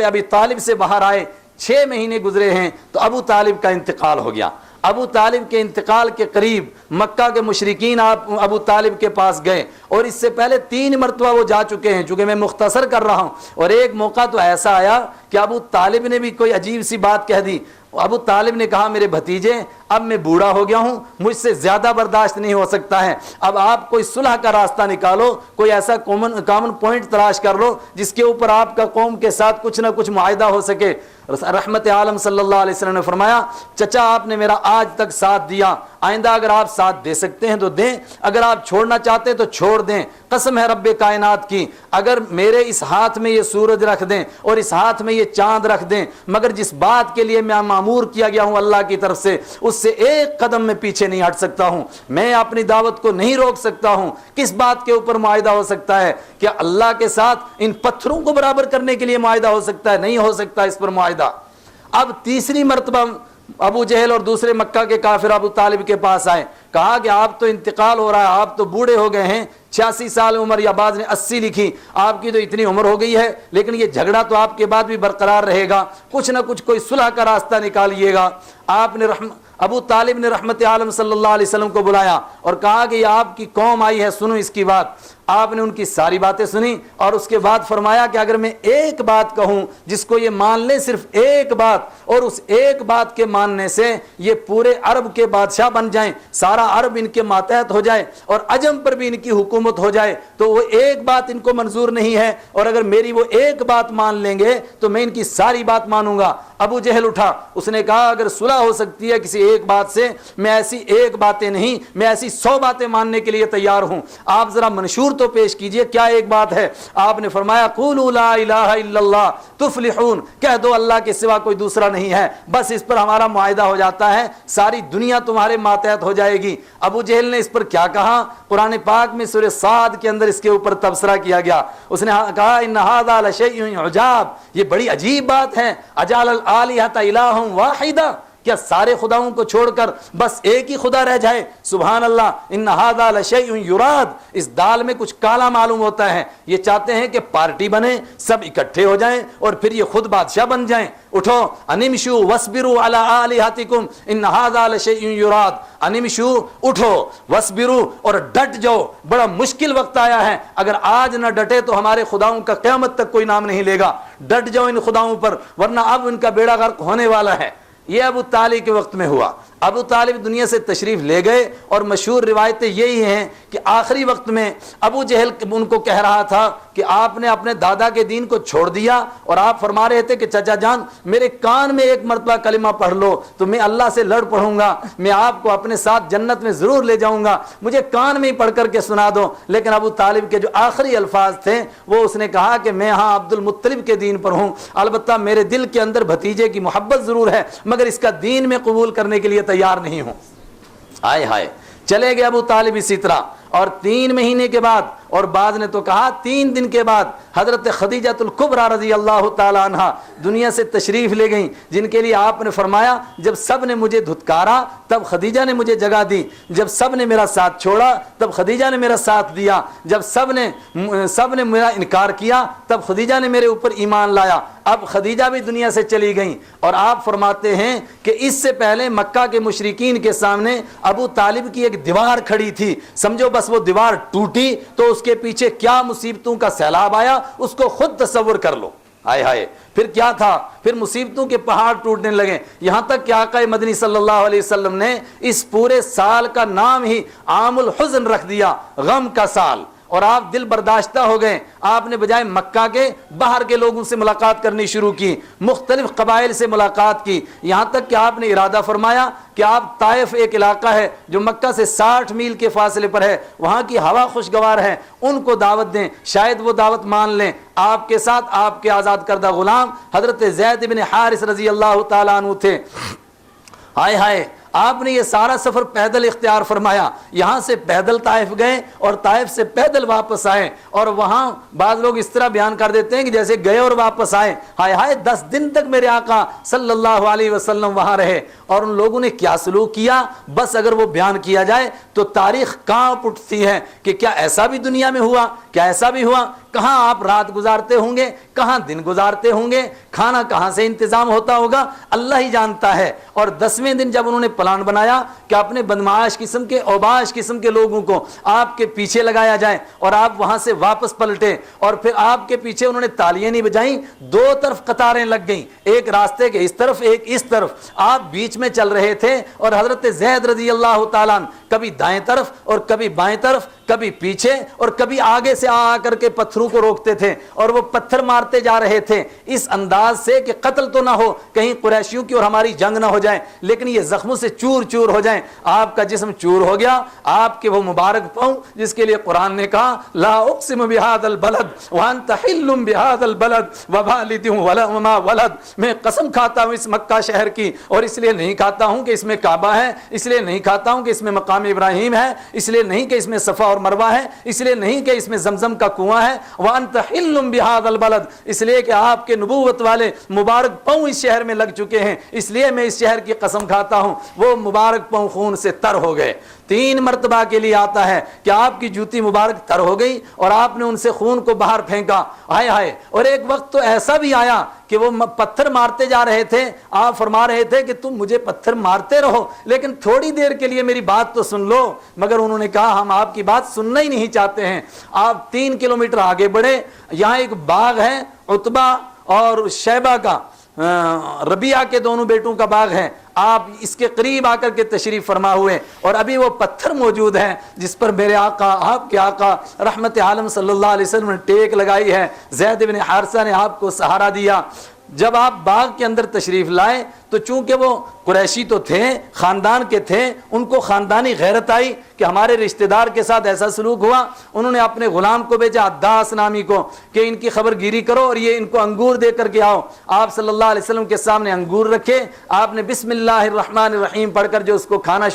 ابی طالب سے باہر آئے، 6 مہینے گزرے ہیں تو ابو طالب کا انتقال ہو گیا۔ ابو طالب کے انتقال کے قریب مکہ کے مشرکین آپ ابو طالب کے پاس گئے، اور اس سے پہلے 3 مرتبہ وہ جا چکے ہیں، چونکہ میں مختصر کر رہا ہوں۔ اور ایک موقع تو ایسا آیا کہ ابو طالب نے بھی کوئی عجیب سی بات کہہ دی۔ ابو طالب نے کہا میرے بھتیجے اب میں بوڑھا ہو گیا ہوں، مجھ سے زیادہ برداشت نہیں ہو سکتا ہے، اب آپ کوئی صلح کا راستہ نکالو، کوئی ایسا کامن پوائنٹ تلاش کر لو جس کے اوپر آپ کا قوم کے ساتھ کچھ نہ کچھ معاہدہ ہو سکے۔ رحمت عالم صلی اللہ علیہ وسلم نے فرمایا چچا آپ نے میرا آج تک ساتھ دیا، آئندہ اگر آپ ساتھ دے سکتے ہیں تو دیں، اگر آپ چھوڑنا چاہتے ہیں تو چھوڑ دیں، قسم ہے رب کائنات کی اگر میرے اس ہاتھ میں یہ سورج رکھ دیں اور اس ہاتھ میں یہ چاند رکھ دیں، مگر جس بات کے لیے میں معمور کیا گیا ہوں اللہ کی طرف سے اس سے ایک قدم میں پیچھے نہیں ہٹ سکتا ہوں، میں اپنی دعوت کو نہیں روک سکتا ہوں۔ کس بات کے اوپر معاہدہ ہو سکتا ہے؟ کیا اللہ کے ساتھ ان پتھروں کو برابر کرنے کے لیے معاہدہ ہو سکتا ہے؟ نہیں ہو سکتا اس پر معاہدہ۔ اب تیسری مرتبہ ابو جہل اور دوسرے مکہ کے کافر ابو طالب کے پاس آئے، کہا کہ آپ تو انتقال ہو رہا ہے، آپ تو بوڑھے ہو گئے ہیں، 86 سال عمر، یا بعض نے 80 لکھی، آپ کی تو اتنی عمر ہو گئی ہے، لیکن یہ جھگڑا تو آپ کے بعد بھی برقرار رہے گا، کچھ نہ کچھ کوئی صلح کا راستہ نکالیے گا۔ آپ نے ابو طالب نے رحمت عالم صلی اللہ علیہ وسلم کو بلایا اور کہا کہ یہ آپ کی قوم آئی ہے، سنو اس کی بات۔ آپ نے ان کی ساری باتیں سنی اور اس کے بعد فرمایا کہ اگر میں ایک بات کہوں جس کو یہ مان لیں، صرف ایک بات، اور اس ایک بات کے ماننے سے یہ پورے عرب کے بادشاہ بن جائیں، سارا عرب ان کے ماتحت ہو جائے اور عجم پر بھی ان کی حکومت ہو جائے، تو وہ ایک بات ان کو منظور نہیں ہے، اور اگر میری وہ ایک بات مان لیں گے تو میں ان کی ساری بات مانوں گا۔ ابو جہل اٹھا، اس نے کہا اگر صلح ہو سکتی ہے کسی ایک بات سے، میں ایسی ایک باتیں نہیں، میں ایسی 100 باتیں ماننے کے لیے تیار ہوں، آپ ذرا منشور تو پیش کیجئے کیا ایک بات ہے؟ آپ نے فرمایا قولوا لا الہ الا اللہ تفلحون، کہہ دو اللہ کے سوا کوئی دوسرا نہیں ہے، بس اس پر ہمارا معاہدہ ہو جاتا ہے، ساری دنیا تمہارے ماتحت ہو جائے گی۔ ابو جہل نے اس پر کیا کہا؟ قرآن پاک میں سورہ صاد کے اندر اس کے اوپر تبصرہ کیا گیا، اس نے کہا ان ھذا لشیء عجاب، یہ بڑی عجیب بات ہے، اجعل الآلہۃ الہ واحدہ، کیا سارے خداؤں کو چھوڑ کر بس ایک ہی خدا رہ جائے؟ سبحان اللہ، ان ھذا لشیء یراد، اس دال میں کچھ کالا معلوم ہوتا ہے، یہ چاہتے ہیں کہ پارٹی بنے، سب اکٹھے ہو جائیں اور پھر یہ خود بادشاہ بن جائیں۔ اٹھو انمشوا واصبروا علی آلہتکم ان ھذا لشیء یراد، انمشوا، اٹھو، واصبروا، اور ڈٹ جاؤ، بڑا مشکل وقت آیا ہے، اگر آج نہ ڈٹے تو ہمارے خداؤں کا قیامت تک کوئی نام نہیں لے گا، ڈٹ جاؤ ان خداؤں پر ورنہ اب ان کا بیڑا غرق ہونے والا ہے۔ یہ ابو طالب کے وقت میں ہوا۔ ابو طالب دنیا سے تشریف لے گئے اور مشہور روایتیں یہی ہیں کہ آخری وقت میں ابو جہل ان کو کہہ رہا تھا کہ آپ نے اپنے دادا کے دین کو چھوڑ دیا اور آپ فرما رہے تھے کہ چچا جان میرے کان میں ایک مرتبہ کلمہ پڑھ لو تو میں اللہ سے لڑ پڑھوں گا، میں آپ کو اپنے ساتھ جنت میں ضرور لے جاؤں گا، مجھے کان میں ہی پڑھ کر کے سنا دو۔ لیکن ابو طالب کے جو آخری الفاظ تھے وہ اس نے کہا کہ میں ہاں عبد المطلب کے دین پر ہوں، البتہ میرے دل کے اندر بھتیجے کی محبت ضرور ہے مگر اس کا دین میں قبول کرنے کے لیے تیار نہیں ہوں۔ ہائے ہائے، چلے گئے ابو طالب اسی طرح، اور 3 مہینے کے بعد، اور بعد نے تو کہا 3 دن کے بعد، حضرت خدیجہ الکبریٰ رضی اللہ تعالی عنہا دنیا سے تشریف لے گئیں، جن کے لیے آپ نے فرمایا جب سب نے مجھے دھتکارا تب خدیجہ نے مجھے جگہ دی، جب سب نے میرا ساتھ چھوڑا تب خدیجہ نے میرا ساتھ دیا، جب سب نے میرا انکار کیا تب خدیجہ نے میرے اوپر ایمان لایا۔ اب خدیجہ بھی دنیا سے چلی گئیں، اور آپ فرماتے ہیں کہ اس سے پہلے مکہ کے مشرکین کے سامنے ابو طالب کی ایک دیوار کھڑی تھی، سمجھو بس وہ دیوار ٹوٹی تو اس کے پیچھے کیا مصیبتوں کا سیلاب آیا اس کو خود تصور کر لو۔ ہائے ہائے، پھر کیا تھا، پھر مصیبتوں کے پہاڑ ٹوٹنے لگے، یہاں تک کہ آقا مدنی صلی اللہ علیہ وسلم نے اس پورے سال کا نام ہی عام الحزن رکھ دیا، غم کا سال، اور آپ دل برداشتہ ہو گئے۔ آپ نے بجائے مکہ کے باہر کے لوگوں سے ملاقات کرنی شروع کی، مختلف قبائل سے ملاقات کی، یہاں تک کہ آپ نے ارادہ فرمایا کہ آپ طائف ایک علاقہ ہے جو مکہ سے 60 میل کے فاصلے پر ہے، وہاں کی ہوا خوشگوار ہے، ان کو دعوت دیں، شاید وہ دعوت مان لیں۔ آپ کے ساتھ آپ کے آزاد کردہ غلام حضرت زید بن حارث رضی اللہ تعالیٰ عنہ تھے۔ ہائے ہائے، آپ نے یہ سارا سفر پیدل اختیار فرمایا، یہاں سے پیدل طائف گئے اور طائف سے پیدل واپس آئے، اور وہاں بعض لوگ اس طرح بیان کر دیتے ہیں کہ جیسے گئے اور واپس آئے۔ ہائے ہائے، 10 دن تک میرے آقا صلی اللہ علیہ وسلم وہاں رہے، اور ان لوگوں نے کیا سلوک کیا بس اگر وہ بیان کیا جائے تو تاریخ کانپ اٹھتی ہے کہ کیا ایسا بھی دنیا میں ہوا، کیا ایسا بھی ہوا، کہاں آپ رات گزارتے ہوں گے، کہاں دن گزارتے ہوں گے، کھانا کہاں سے انتظام ہوتا ہوگا، اللہ ہی جانتا ہے۔ اور 10ویں دن جب انہوں نے پلان بنایا کہ اپنے بدمعاش قسم کے اوباش قسم کے لوگوں کو آپ کے پیچھے لگایا جائے اور آپ وہاں سے واپس پلٹے، اور پھر آپ کے پیچھے انہوں نے تالیاں نہیں بجائیں، 2 طرف قطاریں لگ گئیں، ایک راستے کے اس طرف ایک اس طرف، آپ بیچ میں چل رہے تھے، اور حضرت زید رضی اللہ تعالیٰ عنہ کبھی دائیں طرف اور کبھی بائیں طرف، کبھی پیچھے اور کبھی آگے سے آ کر کے پتھروں کو روکتے تھے، اور وہ پتھر مارتے جا رہے تھے اس انداز سے کہ قتل تو نہ ہو، کہیں قریشیوں کی اور ہماری جنگ نہ ہو جائے، لیکن یہ زخموں سے چور چور ہو جائیں۔ آپ کا جسم چور ہو گیا، آپ کے وہ مبارک پاؤں جس کے لیے قرآن نے کہا لا اقسم بہذا البلد وانت حل بہذا البلد ووالد وما ولد، میں قسم کھاتا ہوں اس مکہ شہر کی، اور اس لیے نہیں کھاتا ہوں کہ اس میں کعبہ ہے، اس لیے نہیں کھاتا ہوں کہ اس میں مقام ابراہیم ہے، اس لیے نہیں کہ اس میں صفا اور مروہ ہے، اس لیے نہیں کہ اس میں زمزم کا کنواں ہے، وانت حل بہذا البلد، اس لیے کہ آپ کے نبوت والے مبارک پاؤں اس شہر میں لگ چکے ہیں، اس لیے میں اس شہر کی قسم کھاتا ہوں۔ وہ مبارک پاؤں خون سے تر ہو گئے۔ 3 مرتبہ کے لیے آتا ہے کہ آپ کی جوتی مبارک تر ہو گئی اور آپ نے ان سے خون کو باہر پھینکا۔ ہائے ہائے، اور ایک وقت تو ایسا بھی آیا کہ وہ پتھر مارتے جا رہے تھے، آپ فرما رہے تھے کہ تم مجھے پتھر مارتے رہو لیکن تھوڑی دیر کے لیے میری بات تو سن لو، مگر انہوں نے کہا ہم آپ کی بات سننا ہی نہیں چاہتے ہیں۔ آپ 3 کلومیٹر آگے بڑھے، یہاں ایک باغ ہے عتبہ اور شیبہ کا، ربیعہ کے دونوں بیٹوں کا باغ ہے، آپ اس کے قریب آ کر کے تشریف فرما ہوئے، اور ابھی وہ پتھر موجود ہیں جس پر میرے آقا، آپ کے آقا رحمت عالم صلی اللہ علیہ وسلم نے ٹیک لگائی ہے، زید بن حارثہ نے آپ کو سہارا دیا۔ جب آپ باغ کے اندر تشریف لائے تو چونکہ وہ قریشی تو تھے، خاندان کے تھے، ان کو خاندانی غیرت آئی کہ ہمارے رشتہ دار کے ساتھ ایسا سلوک ہوا، انہوں نے اپنے غلام کو بھیجا عداس نامی کو کہ ان کی خبر گیری کرو اور یہ ان کو انگور دے کر کے آؤ۔ آپ صلی اللہ علیہ وسلم کے سامنے انگور رکھے، آپ نے بسم اللہ الرحمن الرحیم پڑھ کر جو اس کو کھانا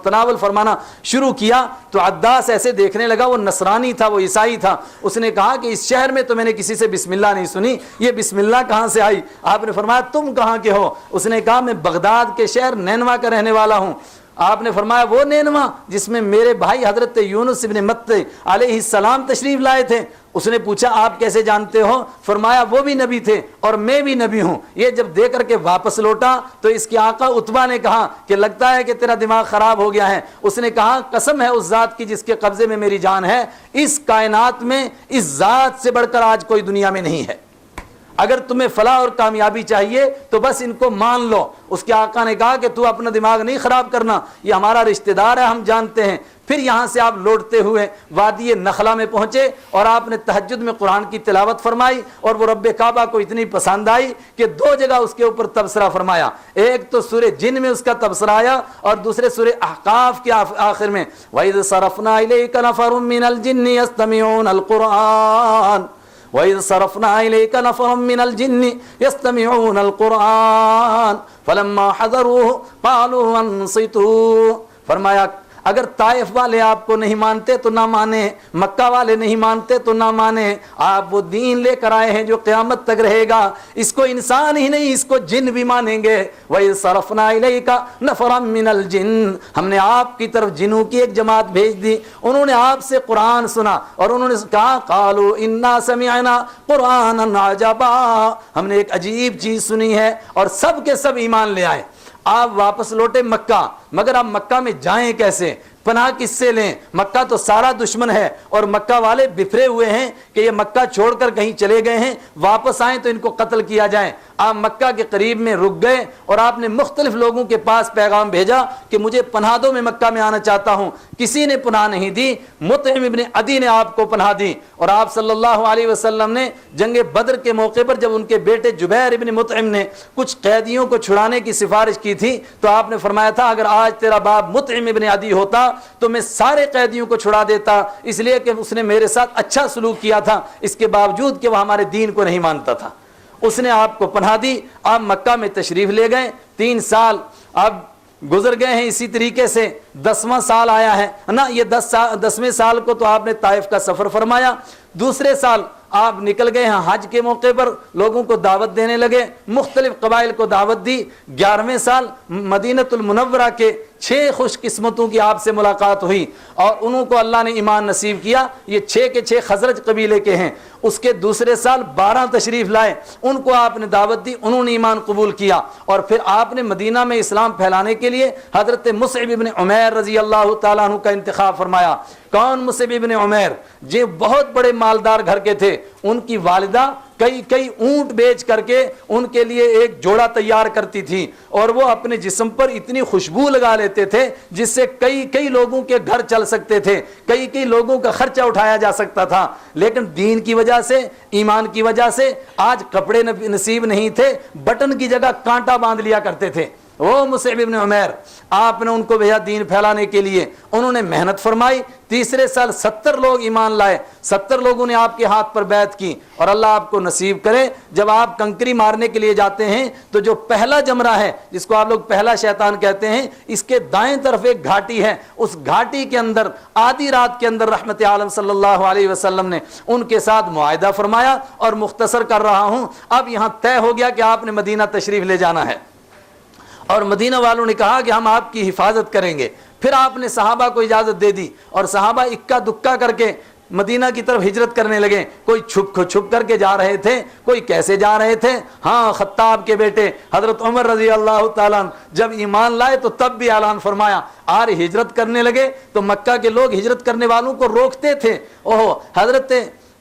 تناول فرمانا شروع کیا تو عداس ایسے دیکھنے لگا، وہ نصرانی تھا، وہ عیسائی تھا، اس نے کہا کہ اس شہر میں تو میں نے کسی سے بسم اللہ نہیں سنی، یہ بسم اللہ کہاں سے آئی؟ آپ نے فرمایا تم کہاں کے ہو؟ اس نے کہا میں بغداد کے شہر نینوا کا رہنے والا ہوں۔ آپ نے فرمایا وہ نینوا جس میں میرے بھائی حضرت یونس ابن متی علیہ السلام تشریف لائے تھے؟ اس نے پوچھا آپ کیسے جانتے ہو؟ فرمایا وہ بھی نبی تھے اور میں بھی نبی ہوں۔ یہ جب دے کر کے واپس لوٹا تو اس کے آقا عتبہ نے کہا کہ لگتا ہے کہ تیرا دماغ خراب ہو گیا ہے۔ اس نے کہا قسم ہے اس ذات کی جس کے قبضے میں میری جان ہے، اس کائنات میں اس ذات سے بڑھ کر آج کوئی دنیا میں نہیں ہے۔ اگر تمہیں فلاح اور کامیابی چاہیے تو بس ان کو مان لو۔ اس کے آقا نے کہا کہ تو اپنا دماغ نہیں خراب کرنا، یہ ہمارا رشتہ دار ہے، ہم جانتے ہیں۔ پھر یہاں سے آپ لوٹتے ہوئے وادی نخلا میں پہنچے اور آپ نے تہجد میں قرآن کی تلاوت فرمائی، اور وہ رب کعبہ کو اتنی پسند آئی کہ 2 جگہ اس کے اوپر تبصرہ فرمایا۔ ایک تو سورہ جن میں اس کا تبصرہ آیا، اور دوسرے سورہ احقاف کے آخر میں وَإِذْ صَرَفْنَا إِلَيْكَ نَفَرٌ مِّنَ الْجِنِّ يَسْتَمِعُونَ الْقُرْآنَ وَإِذْ صَرَفْنَا إِلَيْكَ نَفَرٌ مِّنَ الْجِنِّ يَسْتَمِعُونَ الْقُرْآنَ فَلَمَّا حَضَرُوهُ قَالُوا أَنصِتُوا۔ فرمایا اگر طائف والے آپ کو نہیں مانتے تو نہ مانیں، مکہ والے نہیں مانتے تو نہ مانیں، آپ وہ دین لے کر آئے ہیں جو قیامت تک رہے گا، اس کو انسان ہی نہیں اس کو جن بھی مانیں گے۔ وَإِذْ صَرَفْنَا إِلَيْكَ نَفَرًا مِّنَ الْجِنِّ، ہم نے آپ کی طرف جنوں کی ایک جماعت بھیج دی، انہوں نے آپ سے قرآن سنا اور انہوں نے کہا قَالُوا إِنَّا سَمِعْنَا قُرْآنًا عَجَبًا، ہم نے ایک عجیب چیز سنی ہے، اور سب کے سب ایمان لے آئے۔ آپ واپس لوٹے مکہ، مگر آپ مکہ میں جائیں کیسے؟ پناہ کس سے لیں؟ مکہ تو سارا دشمن ہے، اور مکہ والے بفرے ہوئے ہیں کہ یہ مکہ چھوڑ کر کہیں چلے گئے ہیں، واپس آئیں تو ان کو قتل کیا جائے۔ آپ مکہ کے قریب میں رک گئے اور آپ نے مختلف لوگوں کے پاس پیغام بھیجا کہ مجھے پناہ دو، میں مکہ میں آنا چاہتا ہوں۔ کسی نے پناہ نہیں دی، مطعم ابن عدی نے آپ کو پناہ دی، اور آپ صلی اللہ علیہ وسلم نے جنگ بدر کے موقع پر جب ان کے بیٹے جبیر ابن مطعم نے کچھ قیدیوں کو چھڑانے کی سفارش کی تھی تو آپ نے فرمایا تھا اگر آج تیرا باپ مطعم ابن عدی ہوتا تو میں سارے قیدیوں کو چھڑا دیتا، اس لیے کہ اس نے میرے ساتھ اچھا سلوک کیا تھا، اس کے باوجود کہ وہ ہمارے دین کو نہیں مانتا تھا۔ اس نے آپ کو پناہ دی، آپ مکہ میں تشریف لے گئے۔ 3 سال اب گزر گئے ہیں اسی طریقے سے، 10واں سال آیا ہے نا، یہ 10ویں سال کو تو آپ نے طائف کا سفر فرمایا۔ دوسرے سال آپ نکل گئے ہیں حج کے موقع پر، لوگوں کو دعوت دینے لگے، مختلف قبائل کو دعوت دی۔ 11ویں سال مدینۃ المنورہ کے 6 خوش قسمتوں کی آپ سے ملاقات ہوئی، اور انہوں کو اللہ نے ایمان نصیب کیا۔ یہ 6 کے 6 خزرج قبیلے کے ہیں۔ اس کے دوسرے سال 12 تشریف لائے، ان کو آپ نے دعوت دی، انہوں نے ایمان قبول کیا، اور پھر آپ نے مدینہ میں اسلام پھیلانے کے لیے حضرت مصعب ابن عمیر رضی اللہ تعالیٰ عنہ کا انتخاب فرمایا۔ کون مصعب ابن عمیر؟ یہ بہت بڑے مالدار گھر کے تھے، ان کی والدہ کئی اونٹ بیچ کر کے ان کے لیے ایک جوڑا تیار کرتی تھی، اور وہ اپنے جسم پر اتنی خوشبو لگا لیتے تھے جس سے کئی لوگوں کے گھر چل سکتے تھے، کئی لوگوں کا خرچہ اٹھایا جا سکتا تھا۔ لیکن دین کی وجہ سے، ایمان کی وجہ سے آج کپڑے نصیب نہیں تھے، بٹن کی جگہ کانٹا باندھ لیا کرتے تھے۔ وہ مصعب ابن عمیر، آپ نے ان کو بھیجا دین پھیلانے کے لیے، انہوں نے محنت فرمائی۔ تیسرے سال 70 لوگ ایمان لائے، 70 لوگوں نے آپ کے ہاتھ پر بیعت کی، اور اللہ آپ کو نصیب کرے جب آپ کنکری مارنے کے لیے جاتے ہیں تو جو پہلا جمرہ ہے جس کو آپ لوگ پہلا شیطان کہتے ہیں، اس کے دائیں طرف ایک گھاٹی ہے، اس گھاٹی کے اندر آدھی رات کے اندر رحمت عالم صلی اللہ علیہ وسلم نے ان کے ساتھ معاہدہ فرمایا، اور مختصر کر رہا ہوں، اب یہاں طے ہو گیا کہ آپ نے مدینہ تشریف لے جانا ہے، اور مدینہ والوں نے کہا کہ ہم آپ کی حفاظت کریں گے۔ پھر آپ نے صحابہ کو اجازت دے دی، اور صحابہ اکا دکا کر کے مدینہ کی طرف ہجرت کرنے لگے۔ کوئی چھپ کر کے جا رہے تھے، کوئی کیسے جا رہے تھے۔ ہاں، خطاب کے بیٹے حضرت عمر رضی اللہ تعالیٰ جب ایمان لائے تو تب بھی اعلان فرمایا، اور ہجرت کرنے لگے تو مکہ کے لوگ ہجرت کرنے والوں کو روکتے تھے۔ حضرت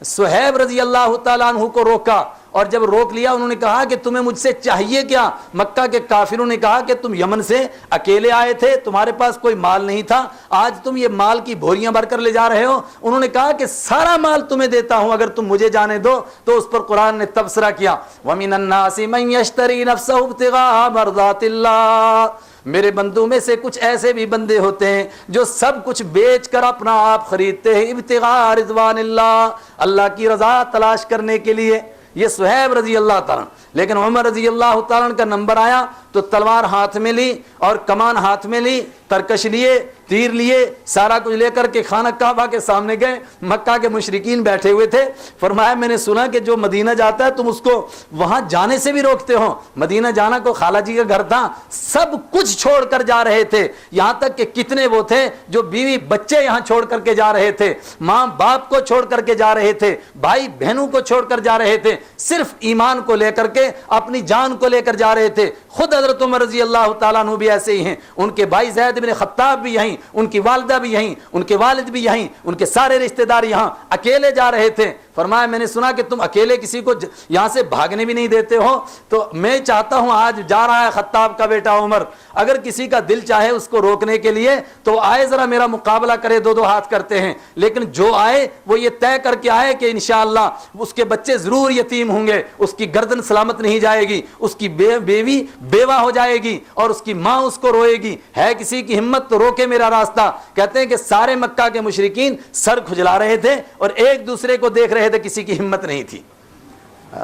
صہیب رضی اللہ تعالیٰ عنہ کو روکا، اور جب روک لیا انہوں نے کہا کہ تمہیں مجھ سے چاہیے کیا؟ مکہ کے کافروں نے کہا کہ تم یمن سے اکیلے آئے تھے، تمہارے پاس کوئی مال نہیں تھا، آج تم یہ مال کی بھوریاں بھر کر لے جا رہے ہو۔ انہوں نے کہا کہ سارا مال تمہیں دیتا ہوں اگر تم مجھے جانے دو۔ تو اس پر قرآن نے تبصرہ کیا، وَمِنَ النَّاسِ مَن يَشْتَرِي نَفْسَهُ ابْتِغَاءَ مَرْضَاتِ اللَّهِ، میرے بندوں میں سے کچھ ایسے بھی بندے ہوتے ہیں جو سب کچھ بیچ کر اپنا آپ خریدتے ہیں، ابتغاء رضوان اللہ، اللہ کی رضا تلاش کرنے کے لیے۔ یہ صہیب رضی اللہ تعالیٰ، لیکن عمر رضی اللہ تعالیٰ کا نمبر آیا تو تلوار ہاتھ میں لی اور کمان ہاتھ میں لی، ترکش لیے، تیر لیے، سارا کچھ لے کر کے خانہ کعبہ کے سامنے گئے۔ مکہ کے مشرکین بیٹھے ہوئے تھے، فرمایا میں نے سنا کہ جو مدینہ جاتا ہے تم اس کو وہاں جانے سے بھی روکتے ہو۔ مدینہ جانا کو خالہ جی کا گھر تھا، سب کچھ چھوڑ کر جا رہے تھے، یہاں تک کہ کتنے وہ تھے جو بیوی بچے یہاں چھوڑ کر کے جا رہے تھے، ماں باپ کو چھوڑ کر کے جا رہے تھے، بھائی بہنوں کو چھوڑ کر جا رہے تھے، صرف ایمان کو لے کر کے، اپنی جان کو لے کر جا رہے تھے۔ خود حضرت عمر رضی اللہ تعالیٰ عنہ بھی ایسے ہی ہیں، ان کے بھائی زید بن خطاب بھی یہیں، ان کی والدہ بھی یہیں، ان کے والد بھی یہیں، ان کے سارے رشتہ دار یہاں، اکیلے جا رہے تھے۔ فرمایا میں نے سنا کہ تم اکیلے کسی کو یہاں سے بھاگنے بھی نہیں دیتے ہو، تو میں چاہتا ہوں آج جا رہا ہے خطاب کا بیٹا عمر، اگر کسی کا دل چاہے اس کو روکنے کے لیے تو آئے ذرا میرا مقابلہ کرے، دو دو ہاتھ کرتے ہیں، لیکن جو آئے وہ یہ طے کر کے آئے کہ انشاءاللہ اس کے بچے ضرور یتیم ہوں گے، اس کی گردن سلامت نہیں جائے گی، اس کی بیوی بیوہ ہو جائے گی اور اس کی ماں اس کو روئے گی، ہے کسی کی ہمت تو روکے میرا راستہ۔ کہتے ہیں کہ سارے مکہ کے مشرکین سر کھجلا رہے تھے اور ایک دوسرے کو دیکھ رہے تھے، کسی کی ہمت نہیں تھی۔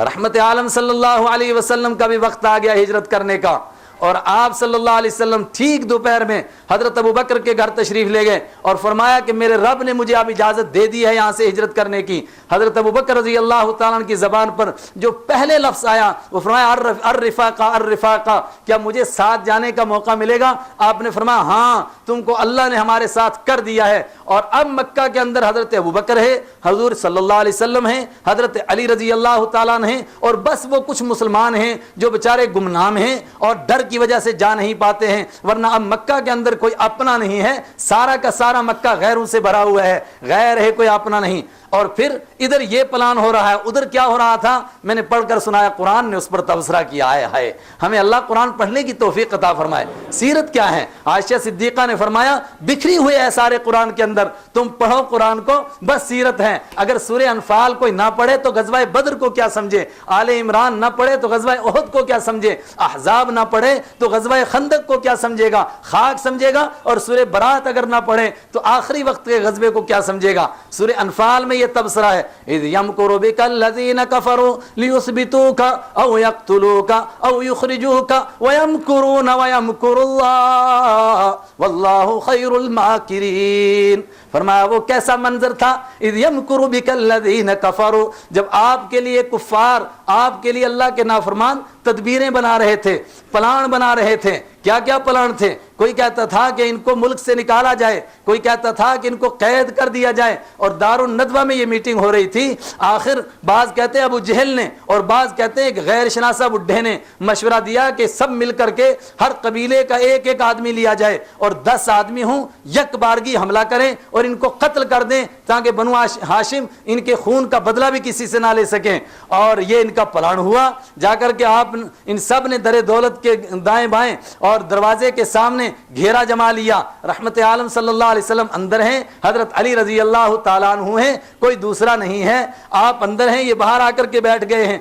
رحمت عالم صلی اللہ علیہ وسلم کا بھی وقت آ گیا ہجرت کرنے کا، اور آپ صلی اللہ علیہ وسلم ٹھیک دوپہر میں حضرت ابوبکر کے گھر تشریف لے گئے اور فرمایا کہ میرے رب نے مجھے اب اجازت دے دی ہے یہاں سے ہجرت کرنے کی۔ حضرت ابوبکر رضی اللہ تعالیٰ عنہ کی زبان پر جو پہلے لفظ آیا وہ فرمایا الرفاقہ الرفاقہ، کیا مجھے ساتھ جانے کا موقع ملے گا؟ آپ نے فرمایا ہاں تم کو اللہ نے ہمارے ساتھ کر دیا ہے۔ اور اب مکہ کے اندر حضرت ابوبکر ہے، حضور صلی اللہ علیہ وسلم ہیں، حضرت علی رضی اللہ تعالیٰ عنہ ہیں، اور بس وہ کچھ مسلمان ہیں جو بیچارے گمنام ہیں اور ڈر کی وجہ سے جا نہیں پاتے ہیں، ورنہ اب مکہ کے اندر کوئی اپنا نہیں ہے، سارا کا سارا مکہ غیروں سے بھرا ہوا ہے، غیر ہے، کوئی اپنا نہیں۔ اور پھر ادھر یہ پلان ہو رہا ہے، ادھر کیا ہو رہا تھا میں نے پڑھ کر سنایا، قرآن نے اس پر تبصرہ کیا ہے۔ ہمیں اللہ قرآن پڑھنے کی توفیق عطا فرمائے۔ سیرت کیا ہے؟ عائشہ صدیقہ نے فرمایا بکھری ہوئے ہے سارے قرآن کے اندر، تم پڑھو قرآن کو، بس سیرت ہے۔ اگر سورہ انفال کوئی نہ پڑھے تو غزوہ بدر کو کیا سمجھے، آل عمران نہ پڑھے تو غزوہ احد کو کیا سمجھے، احزاب نہ پڑھے تو غزوہ خندق کو کیا سمجھے گا، خاک سمجھے گا، اور سورہ برات اگر نہ پڑھے تو آخری وقت کے غزوے کو کیا سمجھے گا۔ سورہ انفال میں یہ تبصرہ ہے، اذ یمکر بک الذین کفروا لیثبتوک او یقتلوک او یخرجوک ویمکرون ویمکر اللہ واللہ خیر الماکرین۔ فرمایا وہ کیسا منظر تھا، اذ یمکر بک الذین کفروا، جب آپ کے لیے کفار، آپ کے لیے اللہ کے نافرمان تدبیریں بنا رہے تھے، پلان بنا رہے تھے۔ کیا کیا پلان تھے؟ کوئی کہتا تھا کہ ان کو ملک سے نکالا جائے، کوئی کہتا تھا کہ ان کو قید کر دیا جائے، اور دارالندوہ میں یہ میٹنگ ہو رہی تھی۔ آخر بعض کہتے ہیں ابو جہل نے اور بعض کہتے ہیں کہ غیر شناسہ بڈھے نے مشورہ دیا کہ سب مل کر کے ہر قبیلے کا ایک ایک آدمی لیا جائے اور 10 آدمی ہوں، یک بارگی حملہ کریں اور ان کو قتل کر دیں تاکہ بنو ہاشم ان کے خون کا بدلہ بھی کسی سے نہ لے سکیں۔ اور یہ ان کا پلان ہوا۔ جا کر کے آپ ان سب نے در دولت کے دائیں بائیں اور دروازے کے سامنے گھیرا جما لیا۔ رحمت عالم صلی اللہ علیہ وسلم اندر ہیں، حضرت علی رضی اللہ تعالیٰ عنہ ہیں، کوئی دوسرا نہیں ہے۔ آپ اندر ہیں، یہ باہر آ کر کے بیٹھ گئے ہیں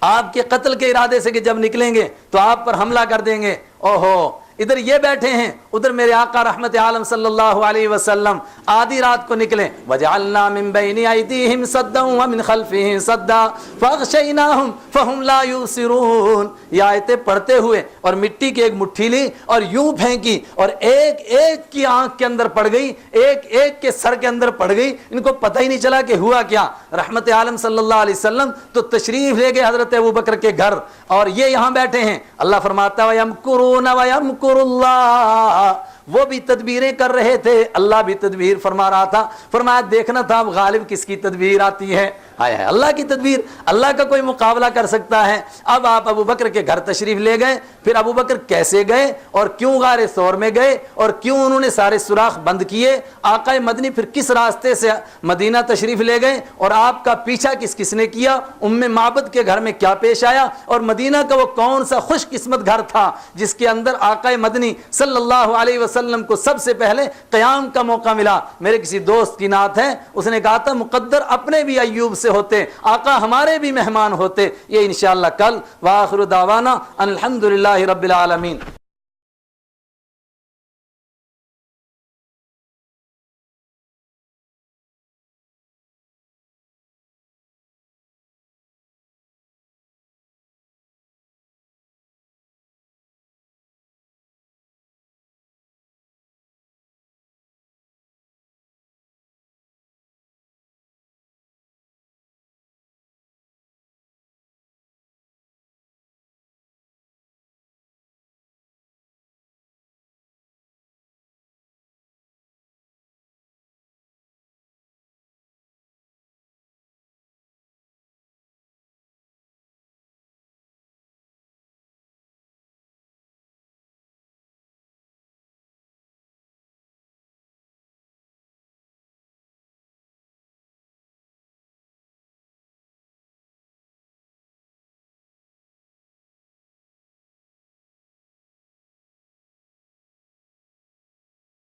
آپ کے قتل کے ارادے سے کہ جب نکلیں گے تو آپ پر حملہ کر دیں گے۔ اوہو، ادھر یہ بیٹھے ہیں، ادھر میرے آقا رحمت عالم صلی اللہ علیہ وسلم آدھی رات کو نکلے، وجعلنا من بین ایدیہم صدا ومن خلفہم صدا فاغشیناہم فہم لا یبصرون۔ یہ آیتیں پڑھتے ہوئے اور مٹی کی ایک مٹھی لی اور یوں پھینکی اور ایک ایک کی آنکھ کے اندر پڑ گئی، ایک ایک کے سر کے اندر پڑ گئی، ان کو پتہ ہی نہیں چلا کہ ہوا کیا۔ رحمت عالم صلی اللہ علیہ وسلم تو تشریف لے گئے حضرت ابوبکر کے گھر، اور یہ یہاں بیٹھے ہیں۔ اللہ فرماتا ہے وَيَمْكُرُونَ وَيَمْكُرُ اللَّهُ، وہ بھی تدبیریں کر رہے تھے، اللہ بھی تدبیر فرما رہا تھا۔ فرمایا دیکھنا تھا اب غالب کس کی تدبیر آتی ہے۔ آیا ہے اللہ کی تدبیر، اللہ کا کوئی مقابلہ کر سکتا ہے۔ اب آپ ابوبکر کے گھر تشریف لے گئے۔ پھر ابوبکر کیسے گئے اور کیوں غار ثور میں گئے اور کیوں انہوں نے سارے سوراخ بند کیے، آقا مدنی پھر کس راستے سے مدینہ تشریف لے گئے اور آپ کا پیچھا کس کس نے کیا، ام معبد کے گھر میں کیا پیش آیا، اور مدینہ کا وہ کون سا خوش قسمت گھر تھا جس کے اندر آقا مدنی صلی اللہ علیہ وسلم کو سب سے پہلے قیام کا موقع ملا۔ میرے کسی دوست کی نعت ہے، اس نے کہا تھا مقدر اپنے بھی ایوب سے ہوتے، آقا ہمارے بھی مہمان ہوتے۔ یہ انشاءاللہ کل۔ وآخر دعوانا ان الحمدللہ رب العالمین۔